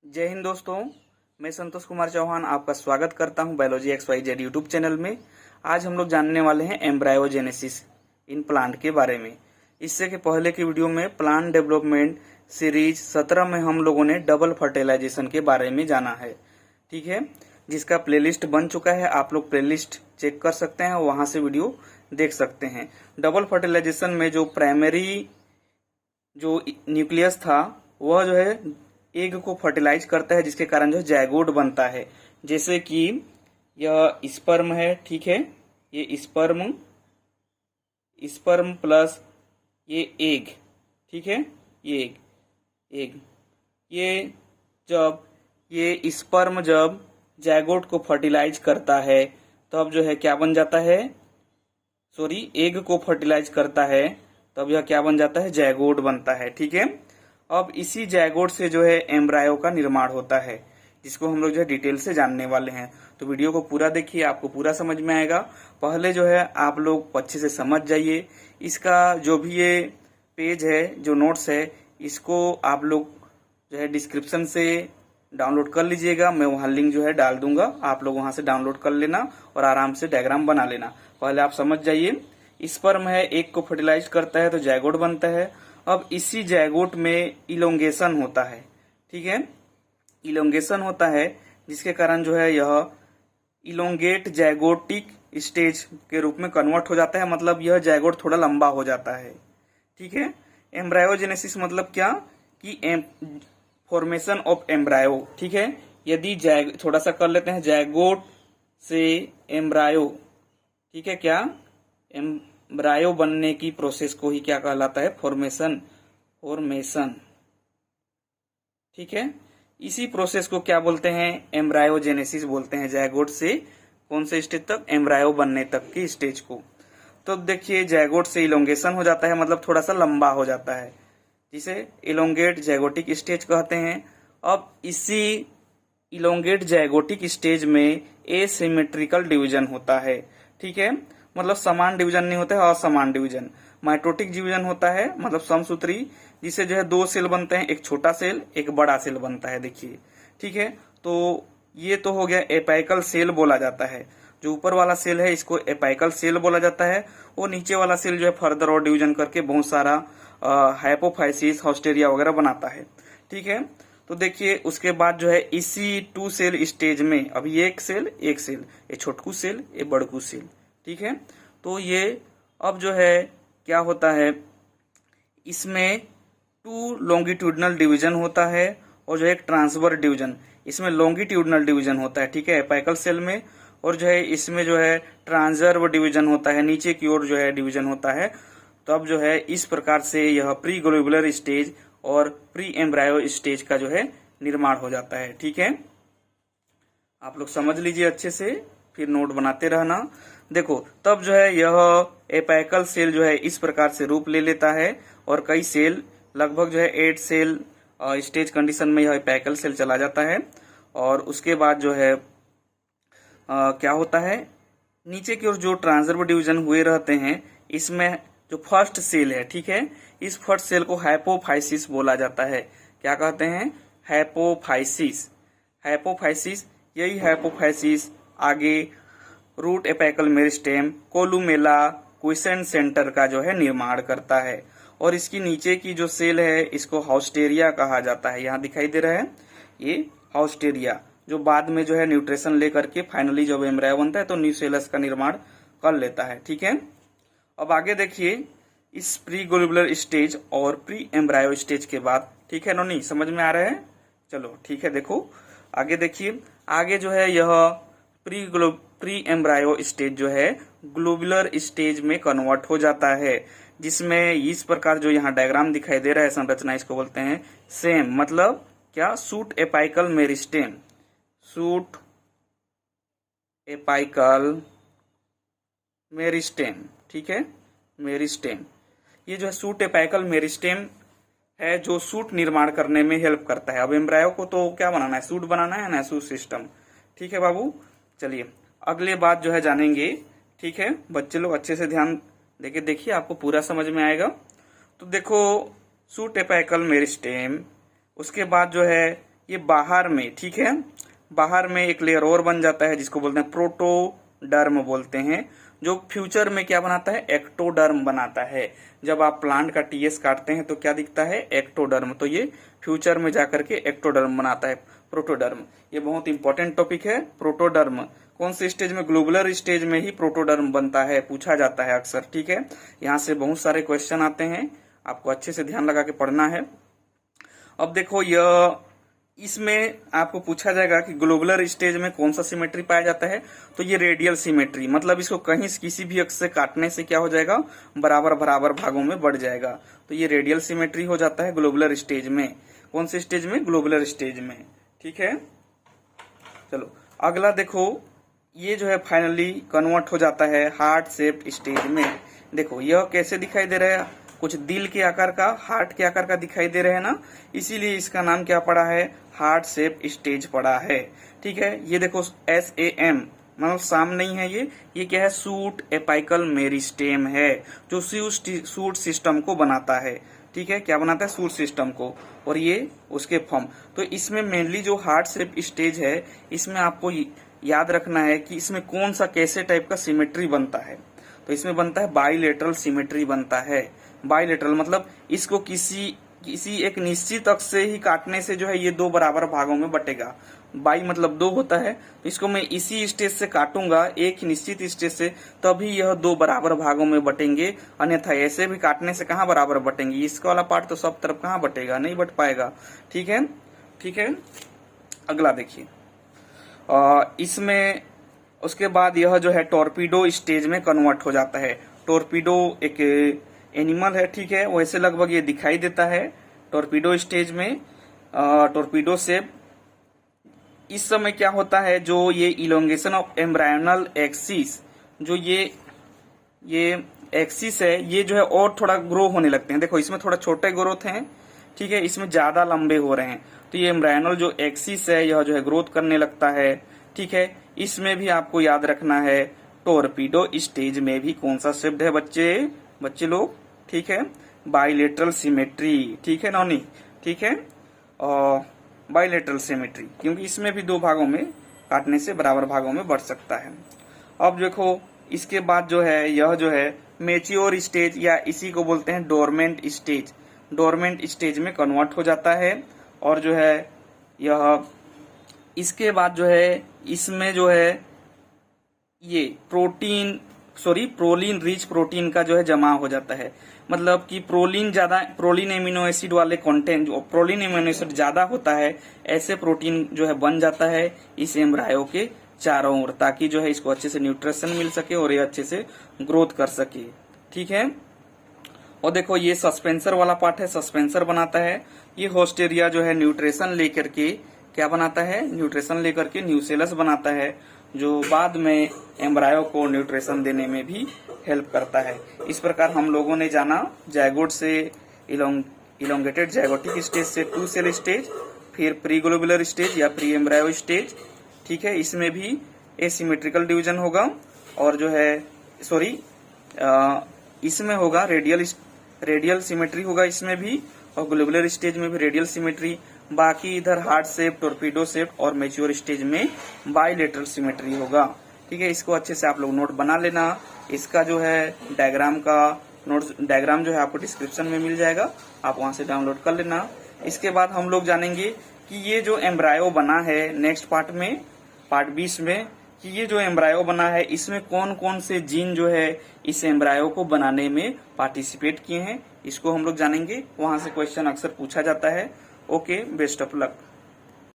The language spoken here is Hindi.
जय हिंद दोस्तों, मैं संतोष कुमार चौहान आपका स्वागत करता हूं बायोलॉजी XYZ यूट्यूब चैनल में। आज हम लोग जानने वाले हैं एम्ब्रायोजेनेसिस इन प्लांट के बारे में। इससे के पहले की वीडियो में प्लांट डेवलपमेंट सीरीज 17 में हम लोगों ने डबल फर्टिलाइजेशन के बारे में जाना है, ठीक है, जिसका प्लेलिस्ट बन चुका है। आप लोग प्लेलिस्ट चेक कर सकते हैं, वहां से वीडियो देख सकते हैं। डबल फर्टिलाइजेशन में जो प्राइमरी जो न्यूक्लियस था वह जो है एग को फर्टिलाइज करता है, जिसके कारण जो जायगोट बनता है। जैसे कि यह स्पर्म है, ठीक है, ये स्पर्म प्लस ये एग, ठीक है, ये एग ये स्पर्म जब जायगोट को फर्टिलाइज करता है तब जो है क्या बन जाता है, एग को फर्टिलाइज करता है तब यह क्या बन जाता है, जायगोट बनता है, ठीक है। अब इसी जायगोट से जो है एम्ब्रायो का निर्माण होता है, जिसको हम लोग जो है डिटेल से जानने वाले हैं। तो वीडियो को पूरा देखिए, आपको पूरा समझ में आएगा। पहले जो है आप लोग अच्छे से समझ जाइए। इसका जो भी ये पेज है, जो नोट्स है, इसको आप लोग जो है डिस्क्रिप्शन से डाउनलोड कर लीजिएगा। मैं वहां लिंक जो है डाल दूंगा, आप लोग वहां से डाउनलोड कर लेना और आराम से डायग्राम बना लेना। पहले आप समझ जाइए। स्पर्म है, एग को फर्टिलाइज करता है तो जायगोट बनता है। अब इसी जायगोट में इलोंगेशन होता है, ठीक है, इलोंगेशन होता है, जिसके कारण जो है यह इलोंगेट जायगोटिक स्टेज के रूप में कन्वर्ट हो जाता है। मतलब यह जायगोट थोड़ा लंबा हो जाता है, ठीक है। एम्ब्रायोजेनेसिस मतलब क्या कि फॉर्मेशन ऑफ एम्ब्रायो, ठीक है। यदि थोड़ा सा कर लेते हैं, जायगोट से एम्ब्रायो, ठीक है, क्या एम्ब्रायो बनने की प्रोसेस को ही क्या कहलाता है, फॉर्मेशन, ठीक है। इसी प्रोसेस को क्या बोलते हैं, एम्ब्रायोजेनेसिस बोलते हैं। जायगोट से कौन से स्टेज तक, एम्ब्रायो बनने तक की स्टेज को। तो देखिए, जायगोट से इलोंगेशन हो जाता है, मतलब थोड़ा सा लंबा हो जाता है, जिसे इलोंगेट जायगोटिक स्टेज कहते हैं। अब इसी इलोंगेट जायगोटिक स्टेज में एसिमेट्रिकल डिवीजन होता है, ठीक है, मतलब समान डिवीजन नहीं होता है, असमान डिवीजन। माइटोटिक डिवीजन होता है, मतलब समसूत्री, जिसे जो है दो सेल बनते हैं, एक छोटा सेल एक बड़ा सेल बनता है, देखिए, ठीक है। तो ये तो हो गया एपाइकल सेल बोला जाता है। जो ऊपर वाला सेल है इसको एपाइकल सेल बोला जाता है। वो नीचे वाला सेल जो है फर्दर और डिवीजन करके बहुत सारा हाइपोफाइसिस, हॉस्टेरिया वगैरह बनाता है, ठीक है। तो देखिए, उसके बाद जो है इसी 2 सेल स्टेज में, अभी एक सेल, ये छोटकू सेल, ये बड़कू सेल, ठीक है। तो ये अब जो है क्या होता है, इसमें 2 लॉन्गिट्यूडनल डिवीजन होता है और जो एक ट्रांसफर डिवीजन। इसमें लॉन्गिट्यूडनल डिवीजन होता है, ठीक है, एपाइकल सेल में, और जो है इसमें जो है ट्रांसवर्स डिवीजन होता है, नीचे की ओर जो है डिवीजन होता है। तो अब जो है इस प्रकार से यह प्री ग्लोबुलर स्टेज और प्री एम्ब्रायो स्टेज का जो है निर्माण हो जाता है, ठीक है। आप लोग समझ लीजिए अच्छे से, फिर नोट बनाते रहना। देखो, तब जो है यह एपाइकल सेल जो है इस प्रकार से रूप ले लेता है और कई सेल, लगभग जो है 8 सेल स्टेज कंडीशन में यह एपाइकल सेल चला जाता है। और उसके बाद जो है क्या होता है, नीचे की ओर जो ट्रांसवर्स डिवीजन हुए रहते हैं, इसमें जो फर्स्ट सेल है, ठीक है, इस फर्स्ट सेल को हाइपोफाइसिस बोला जाता है। क्या कहते हैं, हाइपोफाइसिस। यही हाइपोफाइसिस आगे root apical meristem, columella, quiescent centre का जो है निर्माण करता है। और इसकी नीचे की जो सेल है इसको हॉस्टेरिया कहा जाता है। यहाँ दिखाई दे रहा है ये हॉस्टेरिया, जो बाद में जो है न्यूट्रिशन लेकर के फाइनली जब एम्ब्रायो बनता है तो न्यू सेल्स का निर्माण कर लेता है, ठीक है। अब आगे देखिए, इस प्री ग्लोबुलर स्टेज और प्री एम्ब्रायो स्टेज के बाद, ठीक है, नहीं समझ में आ रहा है, चलो ठीक है। देखो आगे देखिए, आगे जो है यह प्री एम्ब्रायो स्टेज जो है ग्लोबुलर स्टेज में कन्वर्ट हो जाता है, जिसमें इस प्रकार जो यहाँ डायग्राम दिखाई दे रहा है संरचना, इसको बोलते हैं सेम, मतलब क्या, suit apical meristem, suit apical meristem, ठीक है, मेरिस्टेम। ये जो है सूट एपाइकल मेरिस्टेम है, जो सूट निर्माण करने में हेल्प करता है। अब एम्ब्रायो को तो क्या बनाना है, सूट बनाना है ना, सूट सिस्टम, ठीक है बाबू। चलिए अगले बात जो है जानेंगे, ठीक है, बच्चे लोग अच्छे से ध्यान देके देखिए, आपको पूरा समझ में आएगा। तो देखो, सूट एपाइकल मेरिस्टेम, उसके बाद जो है ये बाहर में, ठीक है, बाहर में एक लेयर और बन जाता है जिसको बोलते हैं प्रोटोडर्म बोलते हैं, जो फ्यूचर में क्या बनाता है, एक्टोडर्म बनाता है। जब आप प्लांट का टीएस काटते हैं तो क्या दिखता है, एक्टोडर्म, तो ये फ्यूचर में जाकर के एक्टोडर्म बनाता है, प्रोटोडर्म। ये बहुत इंपॉर्टेंट टॉपिक है, प्रोटोडर्म। कौन से स्टेज में, ग्लोबुलर स्टेज में ही प्रोटोडर्म बनता है, पूछा जाता है अक्सर, ठीक है। यहाँ से बहुत सारे क्वेश्चन आते हैं, आपको अच्छे से ध्यान लगा के पढ़ना है। अब देखो यह, इसमें आपको पूछा जाएगा कि ग्लोबुलर स्टेज में कौन सा सिमेट्री पाया जाता है, तो ये रेडियल सिमेट्री, मतलब इसको कहीं किसी भी अक्ष से काटने से क्या हो जाएगा, बराबर बराबर भागों में बढ़ जाएगा, तो ये रेडियल सिमेट्री हो जाता है ग्लोबुलर स्टेज में। कौन से स्टेज में, ग्लोबुलर स्टेज में, ठीक है। चलो अगला देखो, ये जो है फाइनली कन्वर्ट हो जाता है हार्ट शेप्ड स्टेज में। देखो यह कैसे दिखाई दे रहा है, कुछ दिल के आकार का, हार्ट के आकार का दिखाई दे रहे हैं ना, इसीलिए इसका नाम क्या पड़ा है, हार्ट शेप स्टेज पड़ा है, ठीक है। ये देखो SAM, मतलब साम नहीं है ये क्या है, सूट एपाइकल मेरिस्टेम है, जो सूट सिस्टम को बनाता है, ठीक है, क्या बनाता है, सूट सिस्टम को, और ये उसके फॉर्म। तो इसमें मेनली जो हार्ट शेप स्टेज है, इसमें आपको याद रखना है कि इसमें कौन सा कैसे टाइप का सिमेट्री बनता है, तो इसमें बनता है बाइलेटरल सिमेट्री बनता है। बाइलेटरल मतलब इसको किसी एक निश्चित अक्ष से ही काटने से जो है ये दो बराबर भागों में बटेगा। बाई मतलब दो होता है, तो इसको मैं इसी स्टेज से काटूंगा, एक निश्चित स्टेज से, तभी यह दो बराबर भागों में बटेंगे, अन्यथा ऐसे भी काटने से कहाँ बराबर बटेंगे, इसका वाला पार्ट तो सब तरफ कहाँ बटेगा, नहीं बट पाएगा, ठीक है, ठीक है। अगला देखिए, इसमें उसके बाद यह जो है टॉर्पीडो स्टेज में कन्वर्ट हो जाता है। टॉर्पीडो एक एनिमल है, ठीक है, वैसे लगभग ये दिखाई देता है टॉर्पीडो स्टेज में, टॉर्पीडो शेप। इस समय क्या होता है, जो ये इलोंगेशन ऑफ एम्ब्रायनल एक्सिस, जो ये एक्सिस है, ये जो है और थोड़ा ग्रो होने लगते हैं। देखो इसमें थोड़ा छोटे ग्रोथ हैं, ठीक है, इसमें ज्यादा लंबे हो रहे हैं, तो ये एम्ब्रायनल जो एक्सिस है यह जो है ग्रोथ करने लगता है, ठीक है। इसमें भी आपको याद रखना है टॉर्पीडो स्टेज में भी कौन सा शब्द है बच्चे लोग, ठीक है, बाइलेटरल सिमेट्री, ठीक है नौनी, ठीक है, और बाइलेटरल सिमेट्री, क्योंकि इसमें भी दो भागों में काटने से बराबर भागों में बढ़ सकता है। अब देखो इसके बाद जो है, यह जो है मैच्योर स्टेज, या इसी को बोलते हैं डोरमेंट स्टेज, डोरमेंट स्टेज में कन्वर्ट हो जाता है। और जो है यह, इसके बाद जो है, इसमें जो है ये प्रोलीन रिच प्रोटीन का जो है जमा हो जाता है, मतलब कि प्रोलीन एमिनो एसिड वाले कंटेंट, जो प्रोलीन एमिनो एसिड ज्यादा होता है, ऐसे प्रोटीन जो है बन जाता है इस एम्ब्रायो के चारों ओर, ताकि जो है इसको अच्छे से न्यूट्रिशन मिल सके और ये अच्छे से ग्रोथ कर सके, ठीक है। और देखो ये सस्पेंसर वाला पार्ट है, सस्पेंसर बनाता है। ये होस्टेरिया जो है न्यूट्रिशन लेकर के क्या बनाता है, न्यूट्रिशन लेकर के न्यूसेलस बनाता है, जो बाद में एम्ब्रायो को न्यूट्रिशन देने में भी हेल्प करता है। इस प्रकार हम लोगों ने जाना जायगोट से इलोंगेटेड जायगोटिक स्टेज से 2 सेल स्टेज, फिर प्री ग्लोबुलर स्टेज या प्री एम्ब्रायो स्टेज, ठीक है। इसमें भी एसिमेट्रिकल डिवीजन होगा, और जो है इसमें होगा रेडियल सिमेट्री होगा इसमें भी, और ग्लोबुलर स्टेज में भी रेडियल सिमेट्री। बाकी इधर हार्ट शेप, टॉर्पीडो शेप और मैच्योर स्टेज में बाइलेटरल सिमेट्री होगा, ठीक है। इसको अच्छे से आप लोग नोट बना लेना। इसका जो है डायग्राम जो है आपको डिस्क्रिप्शन में मिल जाएगा, आप वहां से डाउनलोड कर लेना। इसके बाद हम लोग जानेंगे कि ये जो एम्ब्रायो बना है नेक्स्ट पार्ट में, पार्ट 20 में, कि ये जो एम्ब्रायो बना है इसमें कौन कौन से जीन जो है इस एम्ब्रायो को बनाने में पार्टिसिपेट किए हैं, इसको हम लोग जानेंगे। वहां से क्वेश्चन अक्सर पूछा जाता है। Okay, best of luck.